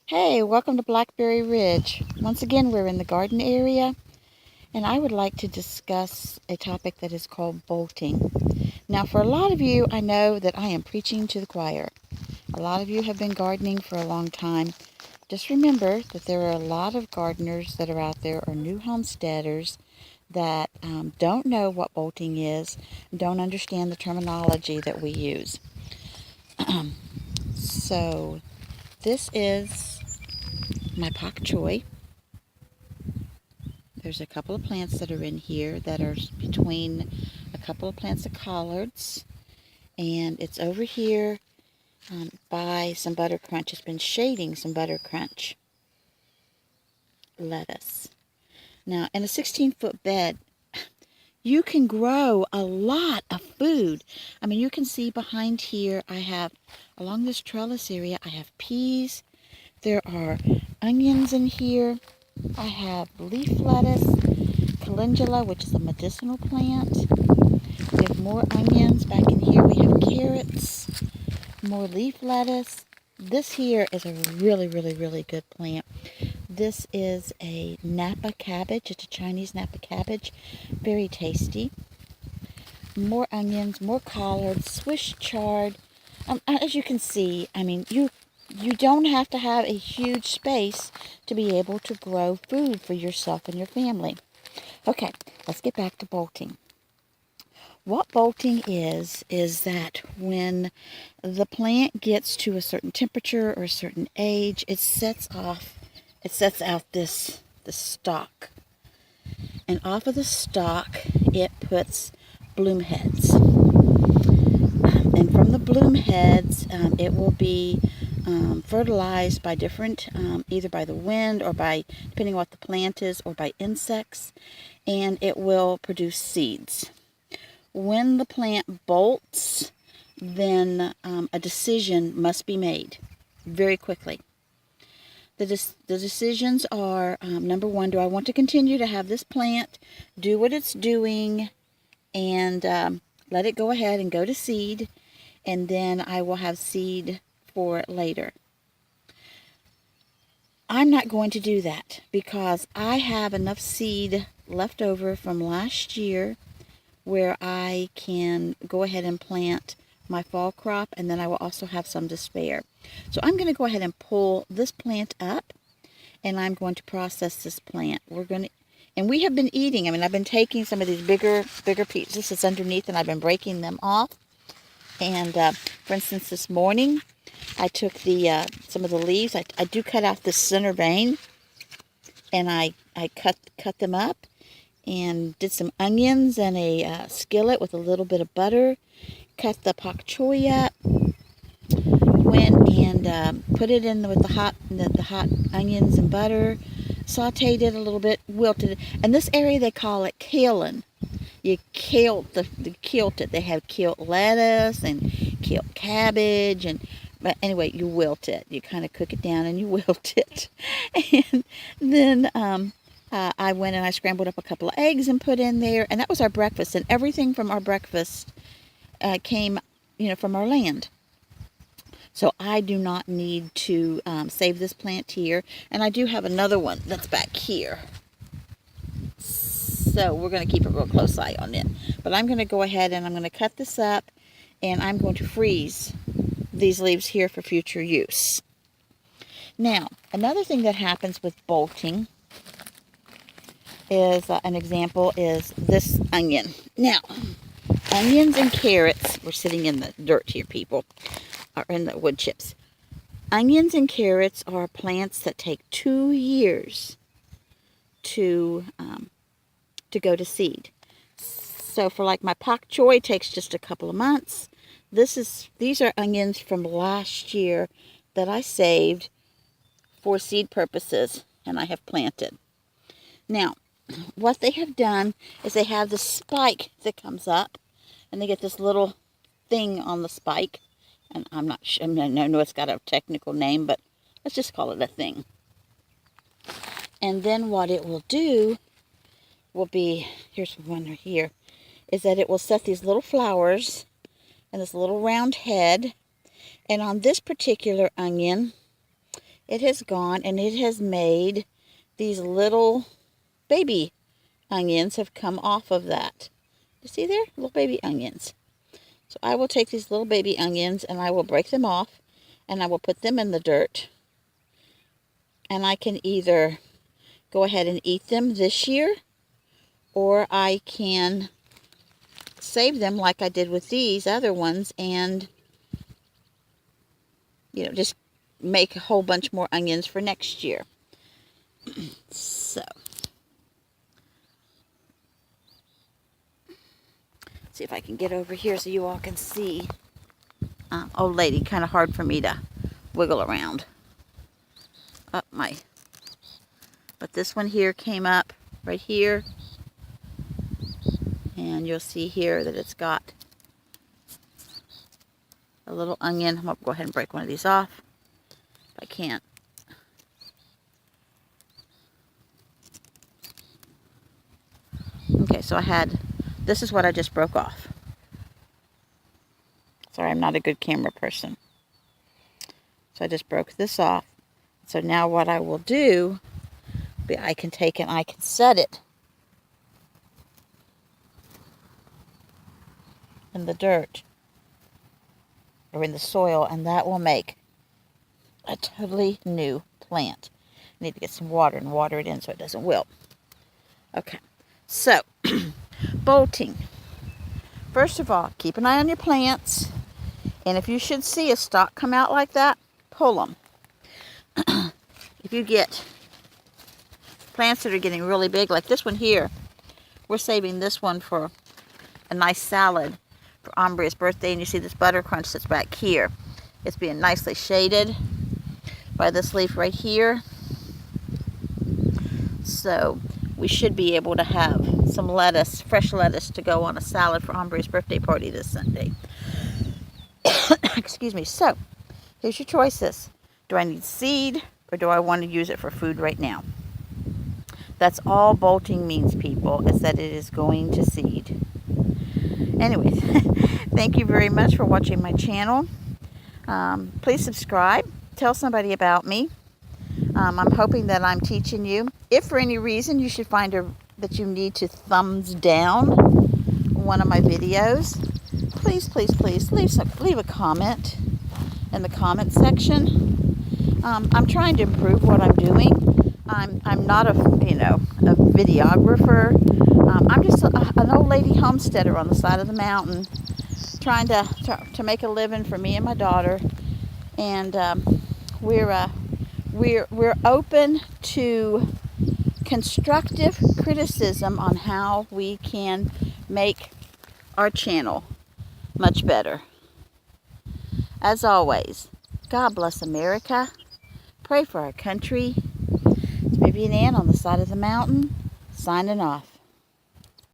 Hey, welcome to Blackberry Ridge. Once again, we're in the garden area, and I would like to discuss a topic that is called bolting. Now, for a lot of you, I know that I am preaching to the choir. A lot of you have been gardening for a long time. Just remember that there are a lot of gardeners that are out there, or new homesteaders, that don't know what bolting is, don't understand the terminology that we use. So, this is my Pok Choi. There's a couple of plants that are in here that are between a couple of plants of collards, and it's over here by some buttercrunch. It's been shading some buttercrunch lettuce. Now, in a 16-foot bed, you can grow a lot of food. I mean, you can see behind here, I have, along this trellis area, I have peas. There are onions in here. I have leaf lettuce, calendula, which is a medicinal plant. We have more onions. Back in here we have carrots, more leaf lettuce. This here is a really good plant. This is a Napa cabbage. It's a Chinese Napa cabbage. Very tasty. More onions, more collards, Swiss chard. As you can see, I mean, you don't have to have a huge space to be able to grow food for yourself and your family. Okay, let's get back to bolting. What bolting is that when the plant gets to a certain temperature or a certain age, it sets out this stalk. And off of the stalk, it puts bloom heads. And from the bloom heads, it will be fertilized by different, either by the wind or by, depending on what the plant is, or by insects, and it will produce seeds. When the plant bolts, then a decision must be made very quickly. The decisions are, number one, do I want to continue to have this plant do what it's doing and let it go ahead and go to seed, and then I will have seed for it later. I'm not going to do that because I have enough seed left over from last year where I can go ahead and plant my fall crop, and then I will also have some to spare. So I'm going to go ahead and pull this plant up, and I'm going to process this plant. And we have been eating. I mean, I've been taking some of these bigger pieces that's underneath, and I've been breaking them off. And for instance, this morning, I took some of the leaves. I do cut out the center vein, and I cut them up, and did some onions in a skillet with a little bit of butter. Cut the Pok Choi up. Went and put it in with the hot onions and butter. Sauteed it a little bit, wilted it. And this area they call it killing. You kilt it. They have kilt lettuce and kilt cabbage, but anyway, you wilt it. You kind of cook it down and you wilt it. And then I went and I scrambled up a couple of eggs and put in there, and that was our breakfast. And everything from our breakfast came, from our land. So I do not need to save this plant here. And I do have another one that's back here. So we're going to keep a real close eye on it. But I'm going to go ahead and I'm going to cut this up, and I'm going to freeze these leaves here for future use. Now, another thing that happens with bolting is, an example is this onion. Now, onions and carrots, we're sitting in the dirt here, people, or in the wood chips. Onions and carrots are plants that take 2 years to go to seed. So for like my Pok Choi, takes just a couple of months. These are onions from last year that I saved for seed purposes, and I have planted. Now, what they have done is they have the spike that comes up, and they get this little thing on the spike, and I'm not sure, I know it's got a technical name, but let's just call it a thing. And then what it will do will be, here's one right here, is that it will set these little flowers and this little round head. And on this particular onion, it has gone and it has made these little baby onions have come off of that. You see there? Little baby onions. So I will take these little baby onions and I will break them off and I will put them in the dirt. And I can either go ahead and eat them this year, or I can save them like I did with these other ones and, you know, just make a whole bunch more onions for next year. So, see if I can get over here so you all can see. Old lady, kind of hard for me to wiggle around. Up my, but this one here came up right here. And you'll see here that it's got a little onion. I'm going to go ahead and break one of these off if I can't. Okay, so I had, this is what I just broke off. Sorry, I'm not a good camera person. So I just broke this off. So now what I will do, I can take it and I can set it in the dirt or in the soil, and that will make a totally new plant. I need to get some water and water it in so it doesn't wilt. Okay, so bolting. First of all, keep an eye on your plants, and if you should see a stalk come out like that, pull them. If you get plants that are getting really big, like this one here, we're saving this one for a nice salad for Ambria's birthday, and you see this butter crunch that's back here. It's being nicely shaded by this leaf right here. So we should be able to have some lettuce, fresh lettuce, to go on a salad for Ambria's birthday party this Sunday. Excuse me. So here's your choices. Do I need seed or do I want to use it for food right now? That's all bolting means, people, is that it is going to seed. Anyways, thank you very much for watching my channel. Please subscribe. Tell somebody about me. I'm hoping that I'm teaching you. If for any reason you should find that you need to thumbs down one of my videos, please, please, please leave a comment in the comment section. I'm trying to improve what I'm doing. I'm not a videographer. I'm just an old lady homesteader on the side of the mountain, trying to make a living for me and my daughter. And we're open to constructive criticism on how we can make our channel much better. As always, God bless America. Pray for our country. It's Vivian Ann on the side of the mountain, signing off.